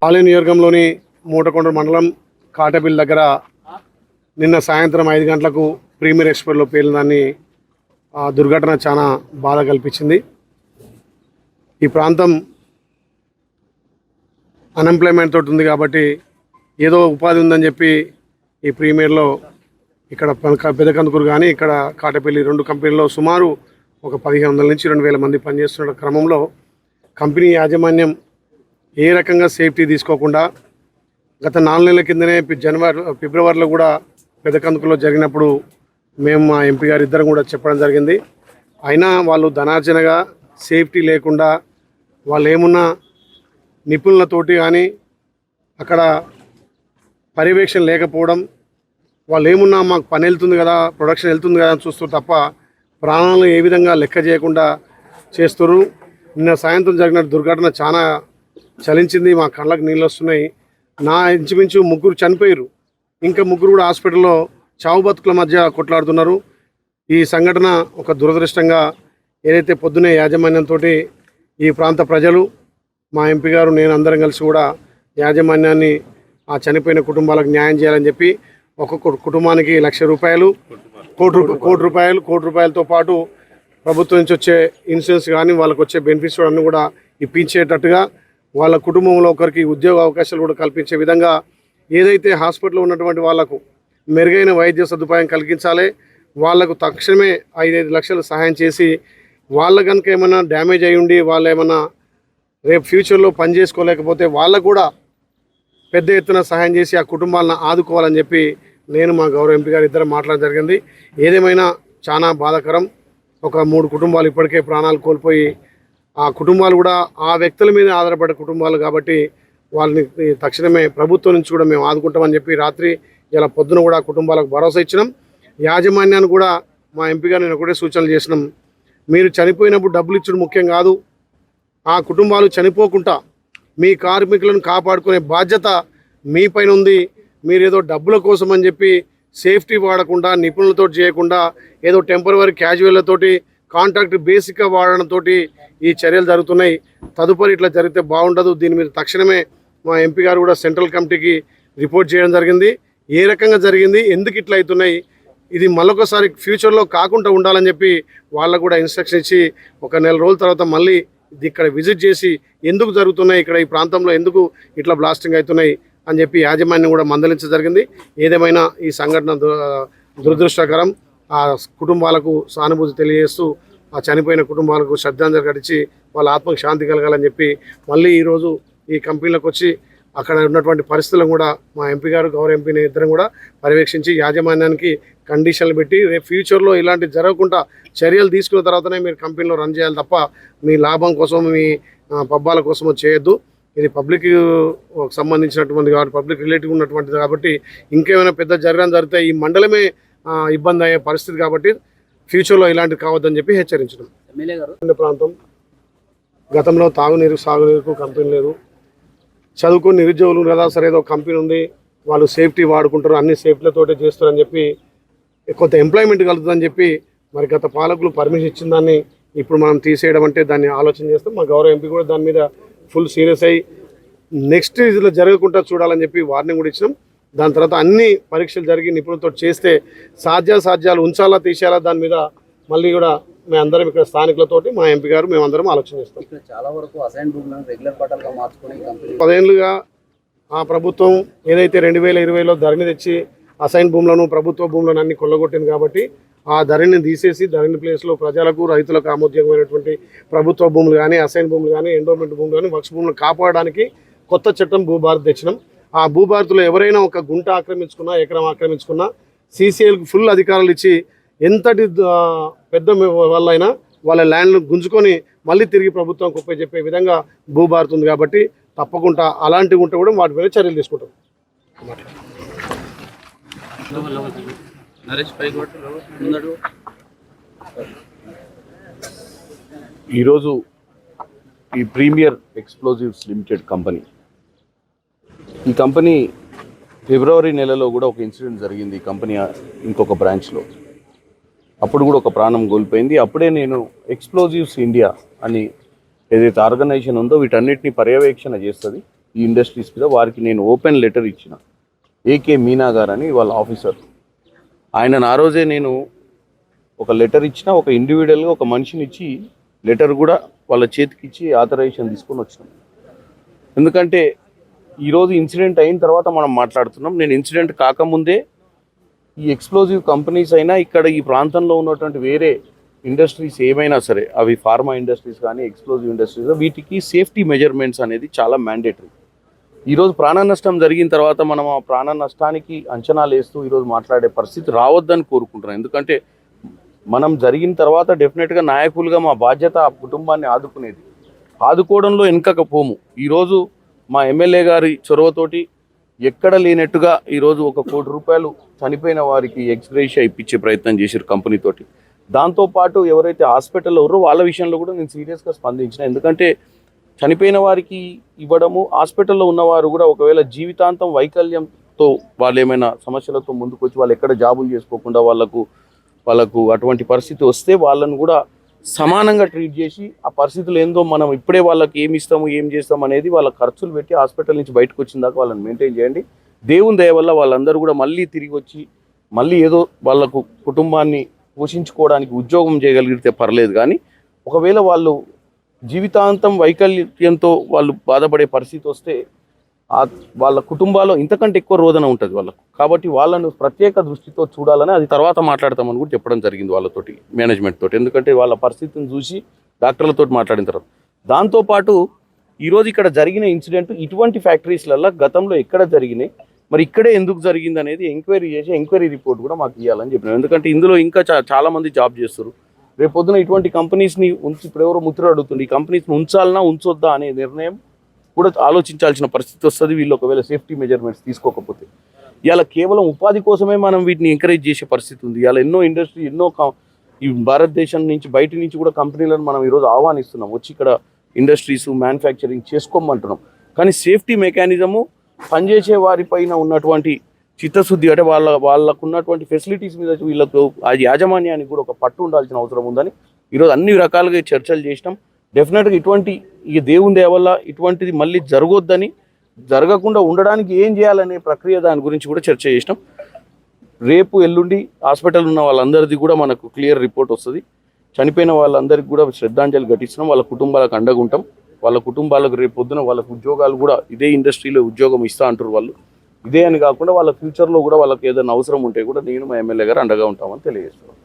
పాలే నియోజకంలోని మూటకొండ మండలం కాటబిల్ దగ్గర నిన్న సాయంత్రం 5 గంటలకు ప్రీమియర్ ఎక్స్పోర్ట్లో పేలిందాన్ని దుర్ఘటన చాలా బాధ కల్పించింది. ఈ ప్రాంతం అన్ఎంప్లాయ్మెంట్ తోటి ఉంది కాబట్టి ఏదో ఉపాధి ఉందని చెప్పి ఈ ప్రీమియర్లో ఇక్కడ పెదకందుకూరు కానీ ఇక్కడ కాటపల్లి 2 కంపెనీల్లో సుమారు ఒక 1500 నుంచి 2000 మంది పనిచేస్తున్న క్రమంలో కంపెనీ యాజమాన్యం ఏ రకంగా సేఫ్టీ తీసుకోకుండా గత 4 నెలల కిందనే ఫిబ్రవరిలో కూడా పెదకందుకూరులో జరిగినప్పుడు మేము మా ఎంపీ గారు ఇద్దరం కూడా చెప్పడం జరిగింది. అయినా వాళ్ళు ధనార్జనగా సేఫ్టీ లేకుండా వాళ్ళు ఏమున్నా నిపుణులతోటి కానీ అక్కడ పర్యవేక్షణ లేకపోవడం, వాళ్ళు ఏమున్నా మాకు పని వెళ్తుంది కదా, ప్రొడక్షన్ వెళ్తుంది కదా అని చూస్తారు తప్ప ప్రాణాలు ఏ విధంగా లెక్క చేయకుండా చేస్తారు. నిన్న సాయంత్రం జరిగిన దుర్ఘటన చాలా చలించింది. మా కళ్ళకు నీళ్ళు వస్తున్నాయి. నా ఇంచుమించు 3 చనిపోయారు, ఇంకా 3 కూడా హాస్పిటల్లో చావు బతుకుల మధ్య కొట్లాడుతున్నారు. ఈ సంఘటన ఒక దురదృష్టంగా ఏదైతే పొద్దునే యాజమాన్యంతో ఈ ప్రాంత ప్రజలు మా ఎంపీ గారు నేను అందరం కలిసి కూడా యాజమాన్యాన్ని ఆ చనిపోయిన కుటుంబాలకు న్యాయం చేయాలని చెప్పి ఒక్కొక్క కుటుంబానికి ₹1,00,000 కోటి రూపాయలతో పాటు ప్రభుత్వం నుంచి వచ్చే ఇన్సూరెన్స్ కానీ వాళ్ళకు వచ్చే బెనిఫిట్స్ అన్నీ కూడా ఇప్పించేటట్టుగా వాళ్ళ కుటుంబంలో ఒకరికి ఉద్యోగ అవకాశాలు కూడా కల్పించే విధంగా ఏదైతే హాస్పిటల్లో ఉన్నటువంటి వాళ్లకు మెరుగైన వైద్య సదుపాయం కలిగించాలి. వాళ్లకు తక్షణమే 5 లక్షలు సహాయం చేసి వాళ్ళ కనుక ఏమైనా డ్యామేజ్ అయి ఉండి వాళ్ళు ఏమైనా రేపు ఫ్యూచర్లో పని చేసుకోలేకపోతే వాళ్ళకు కూడా పెద్ద ఎత్తున సహాయం చేసి ఆ కుటుంబాలను ఆదుకోవాలని చెప్పి నేను మా గౌరవ ఎంపీ గారు ఇద్దరు మాట్లాడడం జరిగింది. ఏదేమైనా చాలా బాధాకరం. ఒక 3 కుటుంబాలు ఇప్పటికే ప్రాణాలు కోల్పోయి ఆ కుటుంబాలు కూడా ఆ వ్యక్తుల మీద ఆధారపడే కుటుంబాలు కాబట్టి వాళ్ళని తక్షణమే ప్రభుత్వం నుంచి కూడా మేము ఆదుకుంటామని చెప్పి రాత్రి ఇలా పొద్దున కూడా కుటుంబాలకు భరోసా ఇచ్చినాం. యాజమాన్యాన్ని కూడా మా ఎంపీ గారు నేను ఒకటే సూచనలు చేసినాం. మీరు చనిపోయినప్పుడు డబ్బులు ఇచ్చడం ముఖ్యం కాదు, ఆ కుటుంబాలు చనిపోకుండా మీ కార్మికులను కాపాడుకునే బాధ్యత మీ పైన ఉంది. మీరు ఏదో డబ్బుల కోసం అని చెప్పి సేఫ్టీ వాడకుండా నిపుణులతో చేయకుండా ఏదో టెంపరవరీ క్యాజువల్లతోటి కాంట్రాక్ట్ బేసిక్గా వాడడంతో ఈ చర్యలు జరుగుతున్నాయి. తదుపరి ఇట్లా జరిగితే బాగుండదు. దీని మీద తక్షణమే మా ఎంపీ గారు కూడా సెంట్రల్ కమిటీకి రిపోర్ట్ చేయడం జరిగింది. ఏ రకంగా జరిగింది, ఎందుకు ఇట్లా అవుతున్నాయి, ఇది మళ్ళొకసారి ఫ్యూచర్లో కాకుండా ఉండాలని చెప్పి వాళ్ళకు కూడా ఇన్స్ట్రక్షన్ ఇచ్చి ఒక 1 నెల రోజుల తర్వాత మళ్ళీ ఇక్కడ విజిట్ చేసి ఎందుకు జరుగుతున్నాయి, ఇక్కడ ఈ ప్రాంతంలో ఎందుకు ఇట్లా బ్లాస్టింగ్ అవుతున్నాయి అని చెప్పి యాజమాన్యం కూడా మందలించడం జరిగింది. ఏదేమైనా ఈ సంఘటన దురదృష్టకరం. ఆ కుటుంబాలకు సానుభూతి తెలియజేస్తూ ఆ చనిపోయిన కుటుంబాలకు శ్రద్ధాంజలి ఘటించి వాళ్ళ ఆత్మకు శాంతి కలగాలని చెప్పి మళ్ళీ ఈరోజు ఈ కంపెనీలకు వచ్చి అక్కడ ఉన్నటువంటి పరిస్థితులను కూడా మా ఎంపీ గారు గౌరవ ఎంపీని ఇద్దరం కూడా పర్యవేక్షించి యాజమాన్యానికి కండిషన్లు పెట్టి రేపు ఫ్యూచర్లో ఇలాంటి జరగకుండా చర్యలు తీసుకున్న తర్వాతనే మీరు కంపెనీలో రన్ చేయాలి తప్ప మీ లాభం కోసం మీ పబ్బాల కోసమో చేయొద్దు. ఇది పబ్లిక్ సంబంధించినటువంటి కాబట్టి పబ్లిక్ రిలేటివ్ ఉన్నటువంటిది కాబట్టి ఇంకేమైనా పెద్ద జరిగితే ఈ మండలమే ఇబ్బంది అయ్యే పరిస్థితి కాబట్టి ఫ్యూచర్లో ఇలాంటివి కావద్దని చెప్పి హెచ్చరించడం. ప్రాంతం గతంలో తాగునీరు సాగునీరుకు కంపెనీ లేదు. చదువుకుని నిరుద్యోగులు కదా, సరే ఏదో కంపెనీ ఉంది, వాళ్ళు సేఫ్టీ వాడుకుంటారు, అన్ని సేఫ్టీలతోటే చేస్తారని చెప్పి కొంత ఎంప్లాయ్మెంట్ కలుగుతుందని చెప్పి మరి గత పాలకులు పర్మిషన్ ఇచ్చిన దాన్ని ఇప్పుడు మనం తీసేయడం అంటే దాన్ని ఆలోచన చేస్తాం. మా గౌరవ ఎంపీ కూడా దాని మీద ఫుల్ సీరియస్ అయ్యి నెక్స్ట్ ఇదిలో జరగకుండా చూడాలని చెప్పి వార్నింగ్ కూడా ఇచ్చినాం. దాని తర్వాత అన్ని పరీక్షలు జరిగి నిపుణులతో చేస్తే సాధ్యాలు ఉంచాలా తీసేయాలా దాని మీద మళ్ళీ కూడా మేము అందరం ఇక్కడ స్థానికులతోటి మా ఎంపీ గారు మేమందరం ఆలోచన చేస్తాం. చాలా వరకు అసైన్ భూములను రెగ్యులర్ పట్టాలుగా మార్చుకొని 10 ఏళ్ళుగా ఆ ప్రభుత్వం ఏదైతే 2020లో ధరణి తెచ్చి అసైన్ భూములను ప్రభుత్వ భూములను అన్ని కొల్లగొట్టింది కాబట్టి ఆ ధరణిని తీసేసి ధరణి ప్లేస్లో ప్రజలకు రైతులకు ఆమోద్యోగమైనటువంటి ప్రభుత్వ భూములు కానీ అసైన్ భూములు కానీ ఎండోమెంట్ భూములు కానీ వక్స్ భూములను కాపాడడానికి కొత్త చట్టం భూభారత్ తెచ్చినాం. ఆ భూభారత్లో ఎవరైనా ఒక గుంట ఆక్రమించుకున్నా ఎకరం ఆక్రమించుకున్నా సీసీఎల్కి ఫుల్ అధికారాలు ఇచ్చి ఎంతటి పెద్ద వాళ్ళైనా వాళ్ళ ల్యాండ్ను గుంజుకొని మళ్ళీ తిరిగి ప్రభుత్వానికి ఒప్పే చెప్పే విధంగా భూభారత్ ఉంది కాబట్టి తప్పకుండా అలాంటివి ఉంటే కూడా వాటి మీద చర్యలు తీసుకుంటాం. ఈరోజు ఈ ప్రీమియర్ ఎక్స్ప్లోజివ్స్ లిమిటెడ్ కంపెనీ, ఈ కంపెనీ ఫిబ్రవరి నెలలో కూడా ఒక ఇన్సిడెంట్ జరిగింది. ఈ కంపెనీ ఇంకొక బ్రాంచ్లో అప్పుడు కూడా ఒక ప్రాణం కోల్పోయింది. అప్పుడే నేను ఎక్స్ప్లోజివ్స్ ఇండియా అని ఏదైతే ఆర్గనైజేషన్ ఉందో వీటన్నిటిని పర్యవేక్షణ చేస్తుంది. ఈ ఇండస్ట్రీస్ మీద వారికి నేను ఓపెన్ లెటర్ ఇచ్చిన. ఏకే మీనా గారు అని వాళ్ళ ఆఫీసర్, ఆయన ఆ రోజే నేను ఒక లెటర్ ఇచ్చిన, ఒక ఇండివిజువల్గా ఒక మనిషిని ఇచ్చి లెటర్ కూడా వాళ్ళ చేతికి ఇచ్చి ఆథరైజేషన్ తీసుకొని వచ్చినాం. ఎందుకంటే ఈరోజు ఇన్సిడెంట్ అయిన తర్వాత మనం మాట్లాడుతున్నాం. నేను ఇన్సిడెంట్ కాకముందే ఈ ఎక్స్ప్లోజివ్ కంపెనీస్ అయినా ఇక్కడ ఈ ప్రాంతంలో ఉన్నటువంటి వేరే ఇండస్ట్రీస్ ఏమైనా సరే, అవి ఫార్మా ఇండస్ట్రీస్ కానీ ఎక్స్ప్లోజివ్ ఇండస్ట్రీస్, వీటికి సేఫ్టీ మెజర్మెంట్స్ అనేది చాలా మ్యాండేటరీ. ఈరోజు ప్రాణ నష్టం జరిగిన తర్వాత మనం ఆ ప్రాణ నష్టానికి అంచనాలు వేస్తూ ఈరోజు మాట్లాడే పరిస్థితి రావద్దని కోరుకుంటున్నాను. ఎందుకంటే మనం జరిగిన తర్వాత డెఫినెట్గా నాయకులుగా మా బాధ్యత ఆ కుటుంబాన్ని ఆదుకునేది. ఆదుకోవడంలో వెనకకపోము. ఈరోజు మా ఎమ్మెల్యే గారి చొరవతోటి ఎక్కడ లేనట్టుగా ఈరోజు 1 కోటి రూపాయలు చనిపోయిన వారికి ఎక్స్గ్రేషియా ఇప్పించే ప్రయత్నం చేశారు కంపెనీతోటి. దాంతోపాటు ఎవరైతే హాస్పిటల్లో ఉన్నారో వాళ్ళ విషయంలో కూడా నేను సీరియస్గా స్పందించిన. ఎందుకంటే చనిపోయిన వారికి ఇవ్వడము, హాస్పిటల్లో ఉన్నవారు కూడా ఒకవేళ జీవితాంతం వైకల్యంతో వాళ్ళు ఏమైనా సమస్యలతో ముందుకు వచ్చి వాళ్ళు ఎక్కడ జాబులు చేసుకోకుండా వాళ్ళకు అటువంటి పరిస్థితి వస్తే వాళ్ళను కూడా సమానంగా ట్రీట్ చేసి ఆ పరిస్థితులు ఏందో మనం ఇప్పుడే వాళ్ళకి ఏమి ఇస్తాము ఏం చేస్తాం అనేది వాళ్ళ ఖర్చులు పెట్టి హాస్పిటల్ నుంచి బయటకు వచ్చిన దాకా వాళ్ళని మెయింటైన్ చేయండి. దేవుని దయ వల్ల వాళ్ళందరూ కూడా మళ్ళీ తిరిగి వచ్చి మళ్ళీ ఏదో వాళ్ళకు కుటుంబాన్ని పోషించుకోవడానికి ఉద్యోగం చేయగలిగితే పర్లేదు. కానీ ఒకవేళ వాళ్ళు జీవితాంతం వైకల్యంతో వాళ్ళు బాధపడే పరిస్థితి వస్తే వాళ్ళ కుటుంబాల్లో ఇంతకంటే ఎక్కువ రోదన ఉంటుంది వాళ్ళకు. కాబట్టి వాళ్ళను ప్రత్యేక దృష్టితో చూడాలని అది తర్వాత మాట్లాడతామని కూడా చెప్పడం జరిగింది వాళ్ళతోటి, మేనేజ్మెంట్ తోటి. ఎందుకంటే వాళ్ళ పరిస్థితిని చూసి డాక్టర్లతో మాట్లాడిన తర్వాత. దాంతోపాటు ఈరోజు ఇక్కడ జరిగిన ఇన్సిడెంట్ ఇటువంటి ఫ్యాక్టరీస్లలో గతంలో ఎక్కడ జరిగినాయి, మరి ఇక్కడే ఎందుకు జరిగింది అనేది ఎంక్వైరీ చేసి ఎంక్వైరీ రిపోర్ట్ కూడా మాకు ఇవ్వాలని చెప్పినాం. ఎందుకంటే ఇందులో ఇంకా చాలామంది జాబ్ చేస్తారు. రేపు పొద్దున ఇటువంటి కంపెనీస్ని ఉంచి, ఇప్పుడు ఎవరో ముద్ర అడుగుతుంది, ఈ కంపెనీస్ని ఉంచాలన్నా ఉంచొద్దా అనే నిర్ణయం కూడా ఆలోచించాల్సిన పరిస్థితి వస్తుంది వీళ్ళు ఒకవేళ సేఫ్టీ మెజర్మెంట్స్ తీసుకోకపోతే. ఇవాళ కేవలం ఉపాధి కోసమే మనం వీటిని ఎంకరేజ్ చేసే పరిస్థితి ఉంది. ఇవాళ ఎన్నో ఇండస్ట్రీ, ఈ భారతదేశం నుంచి బయట నుంచి కూడా కంపెనీలను మనం ఈరోజు ఆహ్వానిస్తున్నాం, వచ్చి ఇక్కడ ఇండస్ట్రీస్ మ్యానుఫ్యాక్చరింగ్ చేసుకోమంటున్నాం. కానీ సేఫ్టీ మెకానిజము పనిచేసే వారిపైన ఉన్నటువంటి చిత్తశుద్ధి, అంటే వాళ్ళకు ఉన్నటువంటి ఫెసిలిటీస్ మీద వీళ్ళకు ఆ యాజమాన్యానికి కూడా ఒక పట్టు ఉండాల్సిన అవసరం ఉందని ఈరోజు అన్ని రకాలుగా చర్చలు చేసినాం. డెఫినెట్గా ఇటువంటి ఈ దేవుని దయ వల్ల ఇటువంటిది మళ్ళీ జరగొద్దని, జరగకుండా ఉండడానికి ఏం చేయాలనే ప్రక్రియ దాని గురించి కూడా చర్చ చేసినాం. రేపు ఎల్లుండి హాస్పిటల్ ఉన్న వాళ్ళందరిది కూడా మనకు క్లియర్ రిపోర్ట్ వస్తుంది. చనిపోయిన వాళ్ళందరికీ కూడా శ్రద్ధాంజలి ఘటిస్తున్నాం. వాళ్ళ కుటుంబాలకు అండగా ఉంటాం. వాళ్ళ కుటుంబాలకు రేపు పొద్దున వాళ్ళకు ఉద్యోగాలు కూడా ఇదే ఇండస్ట్రీలో ఉద్యోగం ఇస్తా అంటారు వాళ్ళు. ఇదే అని కాకుండా వాళ్ళ ఫ్యూచర్లో కూడా వాళ్ళకి ఏదైనా అవసరం ఉంటే కూడా నేను మా ఎమ్మెల్యే గారు అండగా ఉంటామని తెలియజేస్తున్నాను.